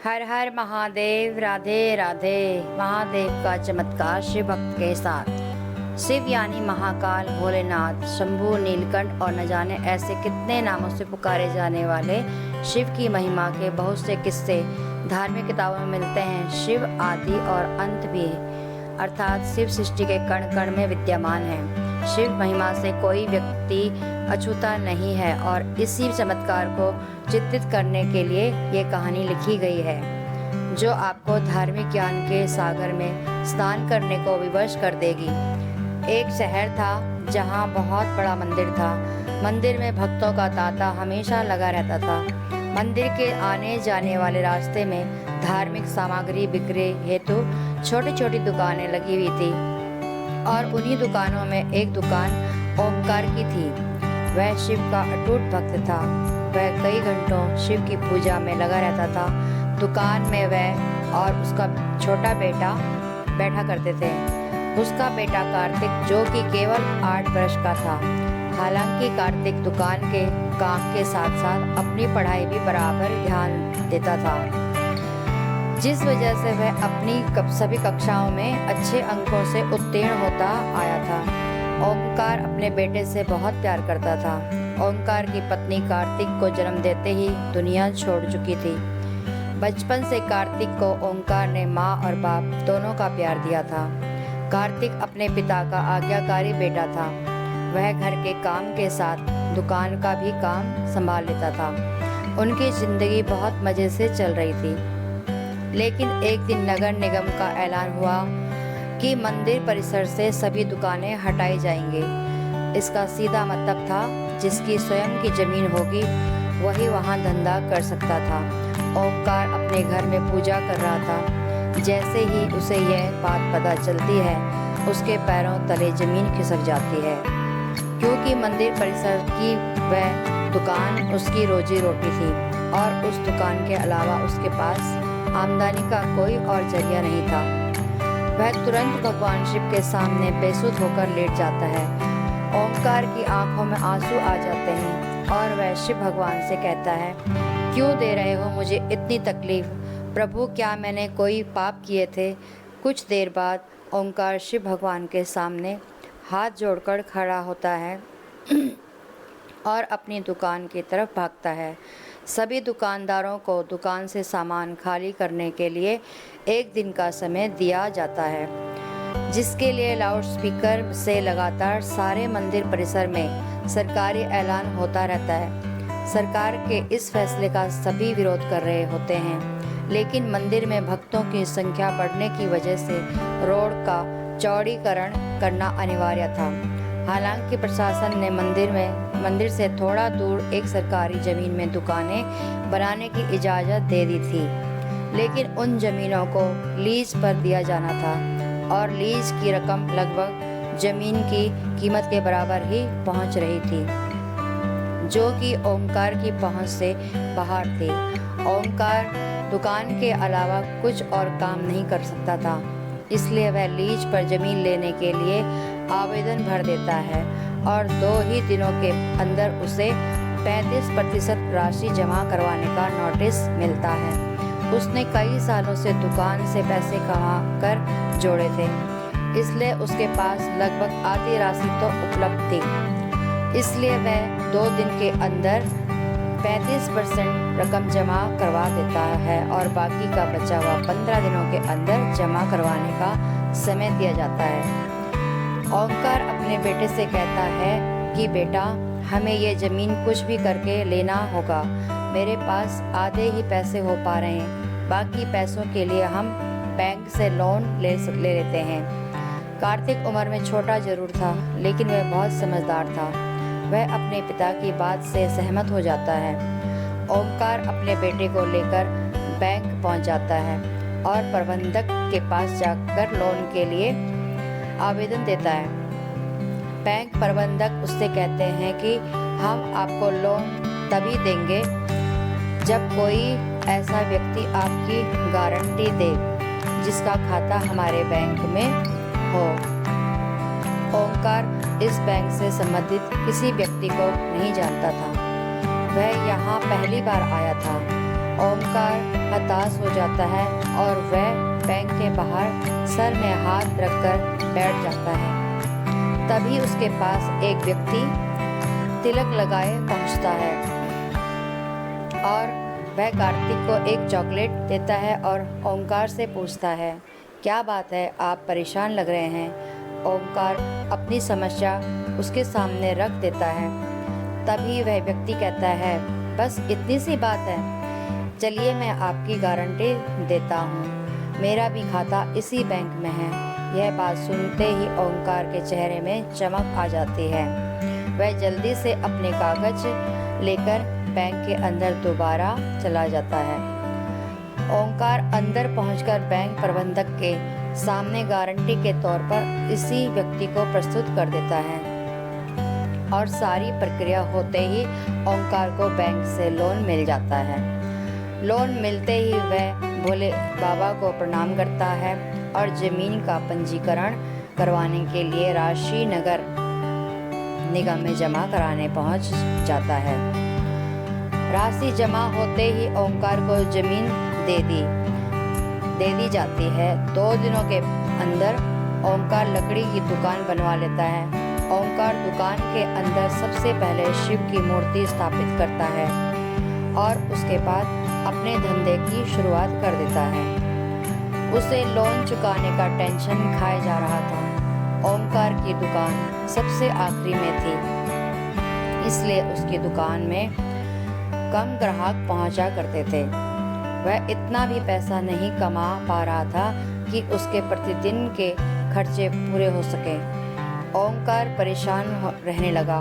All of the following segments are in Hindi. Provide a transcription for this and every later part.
हर हर महादेव, राधे राधे। महादेव का चमत्कार शिव भक्त के साथ। शिव यानी महाकाल, भोलेनाथ, शंभू, नीलकंठ और न जाने ऐसे कितने नामों से पुकारे जाने वाले शिव की महिमा के बहुत से किस्से धार्मिक किताबों में मिलते हैं। शिव आदि और अंत भी है, अर्थात शिव सृष्टि के कण कण में विद्यमान है। शिव महिमा से कोई व्यक्ति अछूता नहीं है और इसी चमत्कार को चित्रित करने के लिए ये कहानी लिखी गई है, जो आपको धार्मिक ज्ञान के सागर में स्नान करने को विवश कर देगी। एक शहर था जहाँ बहुत बड़ा मंदिर था। मंदिर में भक्तों का तांता हमेशा लगा रहता था। मंदिर के आने जाने वाले रास्ते में धार्मिक सामग्री बिक्री हेतु छोटी छोटी दुकानें लगी हुई थी और उन्हीं दुकानों में एक दुकान ओंकार की थी। वह शिव का अटूट भक्त था। वह कई घंटों शिव की पूजा में लगा रहता था। दुकान में वह और उसका छोटा बेटा बैठा करते थे। उसका बेटा कार्तिक, जो कि केवल 8 वर्ष का था। हालांकि कार्तिक दुकान के काम के साथ साथ अपनी पढ़ाई भी बराबर ध्यान देता था, जिस वजह से वह अपनी सभी कक्षाओं में अच्छे अंकों से उत्तीर्ण होता आया था। ओंकार अपने बेटे से बहुत प्यार करता था। ओंकार की पत्नी कार्तिक को जन्म देते ही दुनिया छोड़ चुकी थी। बचपन से कार्तिक को ओंकार ने माँ और बाप दोनों का प्यार दिया था। कार्तिक अपने पिता का आज्ञाकारी बेटा था। वह घर के काम के साथ दुकान का भी काम संभाल लेता था। उनकी जिंदगी बहुत मजे से चल रही थी। लेकिन एक दिन नगर निगम का ऐलान हुआ कि मंदिर परिसर से सभी दुकानें हटाई जाएंगी। इसका सीधा मतलब था, जिसकी स्वयं की जमीन होगी वही वहां धंधा कर सकता था। ओंकार अपने घर में पूजा कर रहा था। जैसे ही उसे यह बात पता चलती है, उसके पैरों तले जमीन खिसक जाती है, क्योंकि मंदिर परिसर की वह दुकान उसकी रोजी रोटी थी और उस दुकान के अलावा उसके पास आमदनी का कोई और जरिया नहीं था। वह तुरंत भगवान शिव के सामने बेसुध होकर लेट जाता है। ओंकार की आंखों में आंसू आ जाते हैं और वह शिव भगवान से कहता है, क्यों दे रहे हो मुझे इतनी तकलीफ? प्रभु, क्या मैंने कोई पाप किए थे? कुछ देर बाद ओंकार शिव भगवान के सामने हाथ जोड़कर खड़ा होता है और अपनी दुकान की तरफ भागता है। सभी दुकानदारों को दुकान से सामान खाली करने के लिए 1 दिन का समय दिया जाता है, जिसके लिए लाउडस्पीकर से लगातार सारे मंदिर परिसर में सरकारी ऐलान होता रहता है। सरकार के इस फैसले का सभी विरोध कर रहे होते हैं, लेकिन मंदिर में भक्तों की संख्या बढ़ने की वजह से रोड का चौड़ीकरण करना अनिवार्य था। हालांकि प्रशासन ने मंदिर से थोड़ा दूर एक सरकारी जमीन में दुकानें बनाने की इजाज़त दे दी थी, लेकिन उन जमीनों को लीज पर दिया जाना था और लीज की रकम लगभग जमीन की कीमत के बराबर ही पहुंच रही थी, जो कि ओंकार की पहुंच से बाहर थी। ओंकार दुकान के अलावा कुछ और काम नहीं कर सकता था, इसलिए वह लीज पर जमीन लेने के लिए आवेदन भर देता है और 2 ही दिनों के अंदर उसे 35% राशि जमा करवाने का नोटिस मिलता है। उसने कई सालों से दुकान से पैसे कमा कर जोड़े थे, इसलिए उसके पास लगभग आधी राशि तो उपलब्ध थी। इसलिए वह 2 दिन के अंदर 35% रकम जमा करवा देता है और बाकी का बचा हुआ 15 दिनों के अंदर जमा करवाने का समय दिया जाता है। ओंकार अपने बेटे से कहता है कि बेटा, हमें ये ज़मीन कुछ भी करके लेना होगा। मेरे पास आधे ही पैसे हो पा रहे हैं, बाकी पैसों के लिए हम बैंक से लोन ले लेते हैं। कार्तिक उम्र में छोटा जरूर था, लेकिन वह बहुत समझदार था। वह अपने पिता की बात से सहमत हो जाता है। ओंकार अपने बेटे को लेकर बैंक पहुंच जाता है और प्रबंधक के पास जाकर लोन के लिए आवेदन देता है। बैंक प्रबंधक उससे कहते हैं कि हम आपको लोन तभी देंगे जब कोई ऐसा व्यक्ति आपकी गारंटी दे जिसका खाता हमारे बैंक में हो। ओंकार इस बैंक से संबंधित किसी व्यक्ति को नहीं जानता था। वह यहाँ पहली बार आया था। ओंकार हताश हो जाता है और वह बैंक के बाहर सर में हाथ रखकर बैठ जाता है। तभी उसके पास एक व्यक्ति तिलक लगाए पहुंचता है और वह कार्तिक को एक चॉकलेट देता है और ओंकार से पूछता है, क्या बात है, आप परेशान लग रहे हैं। ओंकार अपनी समस्या उसके सामने रख देता है। तभी वह व्यक्ति कहता है, बस इतनी सी बात है, चलिए मैं आपकी गारंटी देता हूँ, मेरा भी खाता इसी बैंक में है। यह बात सुनते ही ओंकार के चेहरे में चमक आ जाती है। वह जल्दी से अपने कागज लेकर बैंक के अंदर दोबारा चला जाता है। ओंकार अंदर पहुंचकर बैंक प्रबंधक के सामने गारंटी के तौर पर इसी व्यक्ति को प्रस्तुत कर देता है और सारी प्रक्रिया होते ही ओंकार को बैंक से लोन मिल जाता है। लोन मिलते ही वह भोले बाबा को प्रणाम करता है और जमीन का पंजीकरण करवाने के लिए राशि नगर निगम में जमा कराने पहुंच जाता है। राशि जमा होते ही ओंकार को जमीन दे दी जाती है। 2 दिनों के अंदर ओंकार लकड़ी की दुकान बनवा लेता है। ओंकार दुकान के अंदर सबसे पहले शिव की मूर्ति स्थापित करता है और उसके बाद अपने धंधे की शुरुआत कर देता है। उसे लोन चुकाने का टेंशन खाया जा रहा था। ओंकार की दुकान सबसे आखिरी में थी, इसलिए उसकी दुकान में कम ग्राहक पहुंचा करते थे। वह इतना भी पैसा नहीं कमा पा रहा था कि उसके प्रतिदिन के खर्चे पूरे हो सके। ओंकार परेशान रहने लगा।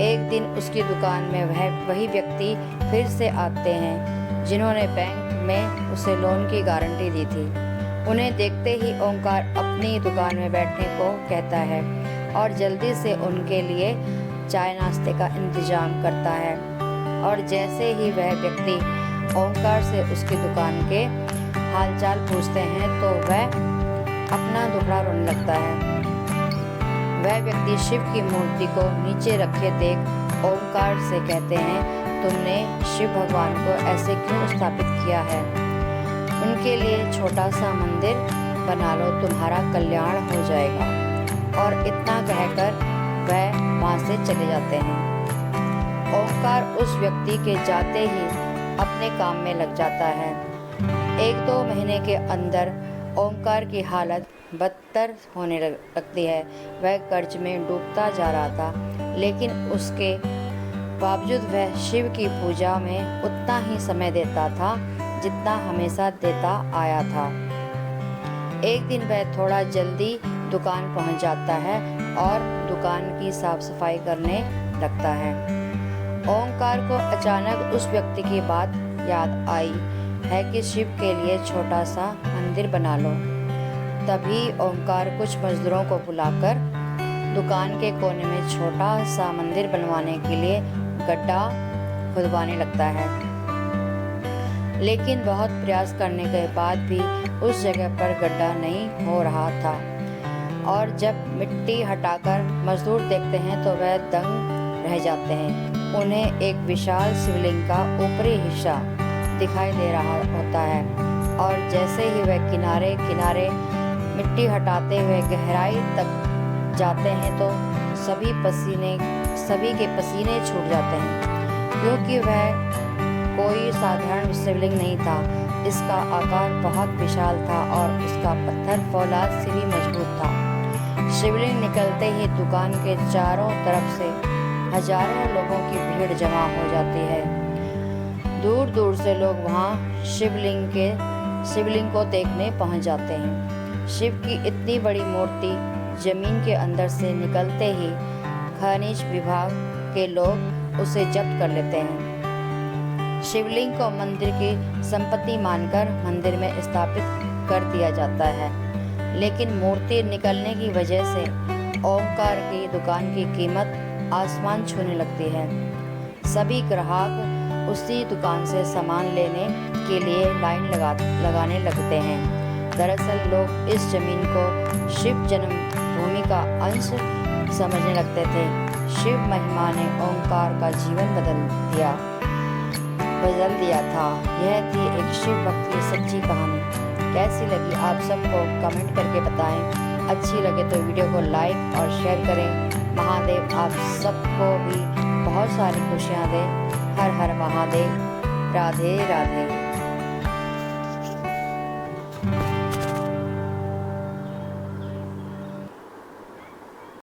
एक दिन उसकी दुकान में वही व्यक्ति फिर से आते हैं जिन्होंने बैंक में उसे लोन की गारंटी दी थी। उन्हें देखते ही ओंकार अपनी दुकान में बैठने को कहता है और जल्दी से उनके लिए चाय नाश्ते का इंतजाम करता है। और जैसे ही वह व्यक्ति ओंकार से उसकी दुकान के हालचाल पूछते हैं तो वह अपना दुखड़ा रोने लगता है। वह व्यक्ति शिव की मूर्ति को नीचे रखे देख ओंकार से कहते हैं, तुमने शिव भगवान को ऐसे क्यों स्थापित किया है? उनके लिए छोटा सा मंदिर बना लो, तुम्हारा कल्याण हो जाएगा। और इतना कहकर वह वहाँ से चले जाते हैं। ओंकार उस व्यक्ति के जाते ही अपने काम में लग जाता है। 1-2 महीने के अंदर ओंकार की हालत बदतर होने लगती है। वह कर्ज में डूबता जा रहा था, लेकिन उसके बावजूद वह शिव की पूजा में उतना ही समय देता था जितना हमेशा देता आया था। एक दिन वह थोड़ा जल्दी दुकान पहुंच जाता है और दुकान की साफ सफाई करने लगता है। ओंकार को अचानक उस व्यक्ति की बात याद आई है कि शिव के लिए छोटा सा मंदिर बना लो। तभी ओंकार कुछ मजदूरों को बुलाकर दुकान के कोने में छोटा सा मंदिर बनवाने के लिए गड्ढा खुदवाने लगता है। लेकिन बहुत प्रयास करने के बाद भी उस जगह पर गड्ढा नहीं हो रहा था। और जब मिट्टी हटाकर मजदूर देखते हैं तो वह दंग रह जाते हैं। उन्हें एक विशाल शिवलिंग का ऊपरी हिस्सा दिखाई दे रहा होता है और जैसे ही वह किनारे किनारे मिट्टी हटाते हुए गहराई तक जाते हैं तो सभी के पसीने छूट जाते हैं, क्योंकि वह कोई साधारण शिवलिंग नहीं था। इसका आकार बहुत विशाल था और उसका पत्थर फौलाद से भी मजबूत था। शिवलिंग निकलते ही दुकान के चारों तरफ से हजारों लोगों की भीड़ जमा हो जाती है। दूर दूर से लोग वहाँ शिवलिंग को देखने पहुँच जाते हैं। शिव की इतनी बड़ी मूर्ति जमीन के अंदर से निकलते ही खनिज विभाग के लोग उसे जब्त कर लेते हैं। शिवलिंग को मंदिर की संपत्ति मानकर मंदिर में स्थापित कर दिया जाता है, लेकिन मूर्ति निकलने की वजह से ओंकार की दुकान की कीमत आसमान छूने लगती है। सभी ग्राहक उसी दुकान से सामान लेने के लिए लाइन लगाने लगते हैं। दरअसल लोग इस जमीन को शिव जन्मभूमि का अंश समझने लगते थे। शिव महिमा ने ओंकार का जीवन बदल दिया। बदल दिया था। यह थी एक शिव भक्त की सच्ची कहानी। कैसी लगी आप सबको कमेंट करके बताएं। अच्छी लगे तो वीडियो को लाइक और शेयर करें। महादेव आप सबको भी बहुत सारी खुशियाँ दें। हर हर महादेव। राधे राधे।